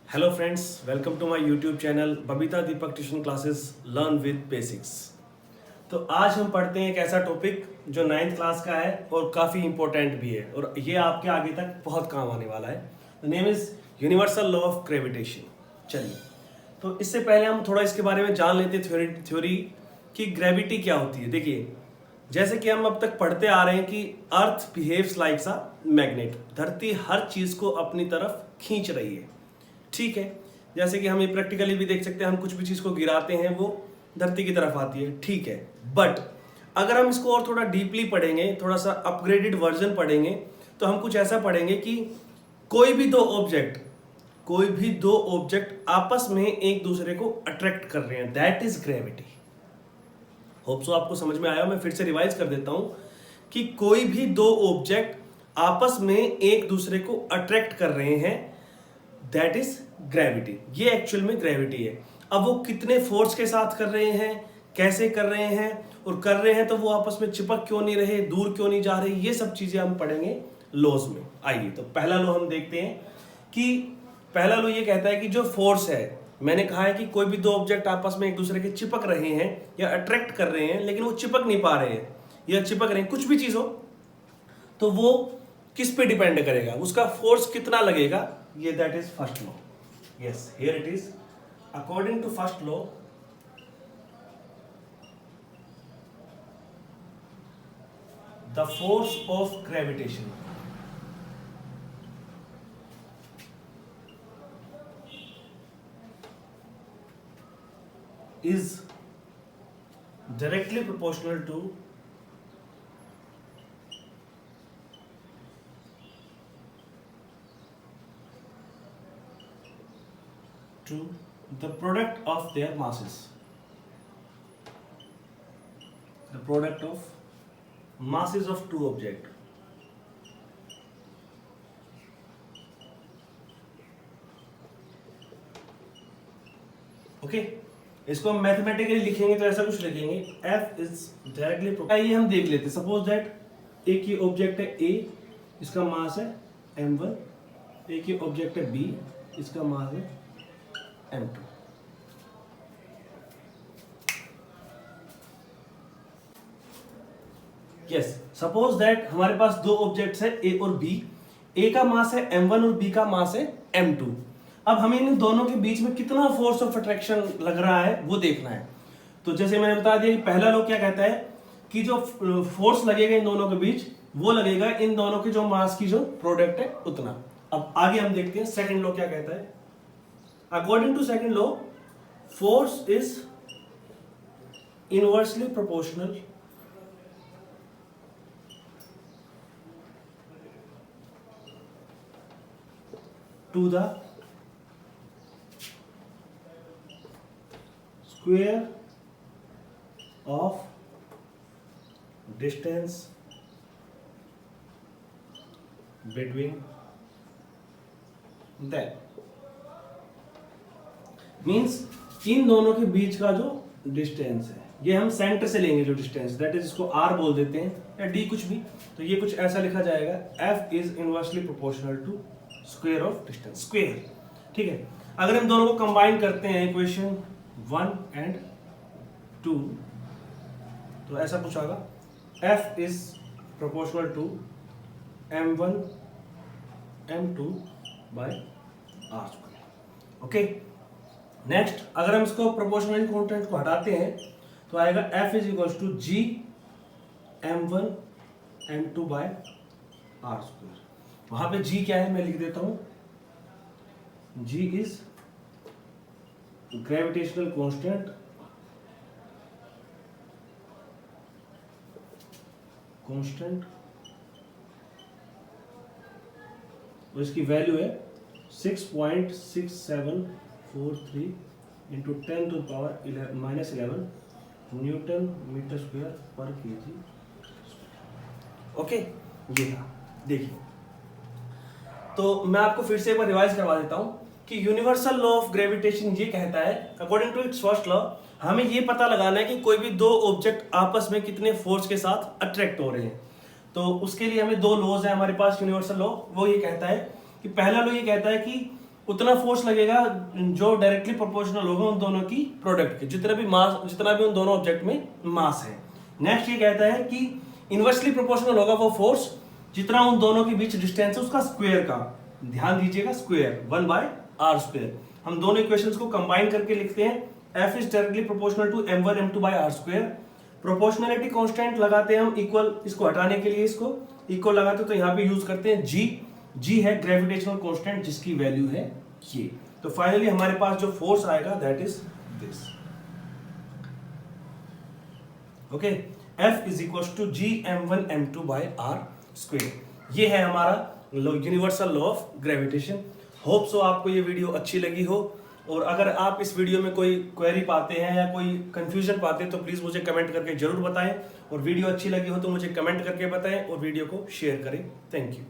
Hello friends, welcome to my YouTube channel Babita Deepak tuition classes learn with basics. तो आज हम पढ़ते हैं एक ऐसा टॉपिक जो 9th क्लास का है और काफ़ी इंपॉर्टेंट भी है और ये आपके आगे तक बहुत काम आने वाला है। The name is universal law of gravitation. चलिए, तो इससे पहले हम थोड़ा इसके बारे में जान लेते हैं थ्योरी कि ग्रेविटी क्या होती है। देखिए, जैसे कि हम अब तक पढ़ते आ रहे हैं कि अर्थ बिहेव्स लाइक अ मैग्नेट। धरती हर चीज़ को अपनी तरफ खींच रही है, ठीक है। जैसे कि हम ये प्रैक्टिकली भी देख सकते हैं, हम कुछ भी चीज़ को गिराते हैं वो धरती की तरफ आती है, ठीक है। बट अगर हम इसको और थोड़ा डीपली पढ़ेंगे, थोड़ा सा अपग्रेडेड वर्जन पढ़ेंगे, तो हम कुछ ऐसा पढ़ेंगे कि कोई भी दो ऑब्जेक्ट आपस में एक दूसरे को अट्रैक्ट कर रहे हैं, that is gravity. Hope so आपको समझ में आया। मैं फिर से रिवाइज कर देता हूं कि कोई भी दो ऑब्जेक्ट आपस में एक दूसरे को अट्रैक्ट कर रहे हैं, दैट इज ग्रेविटी। ये एक्चुअल में ग्रेविटी है। अब वो कितने फोर्स के साथ कर रहे हैं, कैसे कर रहे हैं, और कर रहे हैं तो वो आपस में चिपक क्यों नहीं रहे, दूर क्यों नहीं जा रहे, ये सब चीजें हम पढ़ेंगे लॉज में। आइए, तो पहला लॉ हम देखते हैं कि पहला लॉ ये कहता है कि जो फोर्स है, मैंने कहा है कि कोई भी दो ऑब्जेक्ट आपस में एक दूसरे के चिपक रहे हैं या अट्रैक्ट कर रहे हैं, लेकिन वो चिपक नहीं पा रहे हैं या चिपक रहे हैं, कुछ भी चीज हो, तो वो किस पे डिपेंड करेगा, उसका फोर्स कितना लगेगा, ये that is first law. Yes, here it is. According to first law, the force of gravitation is directly proportional to the product of their masses. The product of masses of two objects. Okay, इसको हम mathematically लिखेंगे तो ऐसा कुछ लिखेंगे, F is directly. ये हम देख लेते हैं। सपोज दैट एक ही ऑब्जेक्ट है A, इसका मास है m1, एक ही ऑब्जेक्ट है B, इसका मास है m2। यस, सपोज दैट हमारे पास दो ऑब्जेक्ट्स है A और B, A का मास है m1 और B का मास है m2। अब हमें इन दोनों के बीच में कितना फोर्स ऑफ अट्रैक्शन लग रहा है वो देखना है। तो जैसे मैंने बता दिया कि पहला लॉ क्या कहता है कि जो फोर्स लगेगा इन दोनों के बीच, वो लगेगा इन दोनों के जो मास की जो प्रोडक्ट है उतना। अब आगे हम देखते हैं सेकंड लॉ क्या कहता है। According to second law, force is inversely proportional to the square of distance between them। Means इन दोनों के बीच का जो डिस्टेंस है, ये हम सेंटर से लेंगे जो डिस्टेंस, दैट इज इसको r बोल देते हैं या d कुछ भी, तो ये कुछ ऐसा लिखा जाएगा, F is inversely proportional to square of distance, square. ठीक है, अगर हम दोनों को कंबाइन करते हैं, इक्वेशन 1 and 2, तो ऐसा कुछ आएगा, F is proportional to m1 m2 by r square. Okay, next अगर हम इसको प्रोपोर्शनल कांस्टेंट को हटाते हैं तो आएगा F is equal to G m1 m2 by r square. वहां पे G क्या है मैं लिख देता हूं, G इज ग्रेविटेशनल कांस्टेंट, और इसकी वैल्यू है 6.6743 into 10 to power -11 newton metre square per KG. Okay, ये था। देखिए, तो मैं आपको फिर से एक बार रिवाइज करवा देता हूं कि यूनिवर्सल लॉ ऑफ ग्रेविटेशन ये कहता है, according to its first law, हमें ये पता लगाना है कि कोई भी दो ऑब्जेक्ट आपस में कितने फोर्स के साथ अट्रैक्ट हो रहे हैं। तो उसके लिए हमें दो लॉज है हमारे पास यूनिवर्सल लॉ। वो ये कहता है कि पहला लॉ ये कहता है कि उतना फोर्स लगेगा जो डायरेक्टली प्रोपोर्शनल होगा उन दोनों की प्रोडक्ट के, जितना भी उन दोनों ऑब्जेक्ट में मास है। नेक्स्ट ये कहता है कि इनवर्सली प्रोपोर्शनल होगा वो फोर्स जितना उन दोनों के बीच डिस्टेंस है उसका स्क्वायर का, ध्यान दीजिएगा स्क्वायर, 1/r²। हम दोनों इक्वेशंस को कंबाइन करके लिखते हैं, F is directly proportional to m1 m2/r²। Proportionality constant लगाते हैं हम इक्वल, इसको हटाने के लिए इसको इक्वल लगाते हैं तो यहाँ पे यूज करते हैं g है ग्रेविटेशनल कांस्टेंट जिसकी वैल्यू है ये। तो फाइनली हमारे पास जो फोर्स आएगा that is this. Okay, F is equal to Gm1 m2/r²। ये है हमारा universal law of gravitation. Hope so आपको ये वीडियो अच्छी लगी हो, और अगर आप इस वीडियो में कोई क्वेरी पाते हैं या कोई कंफ्यूजन पाते हैं तो प्लीज मुझे कमेंट करके जरूर बताएं, और वीडियो अच्छी लगी हो तो मुझे कमेंट करके बताएं और वीडियो को शेयर करें। Thank you.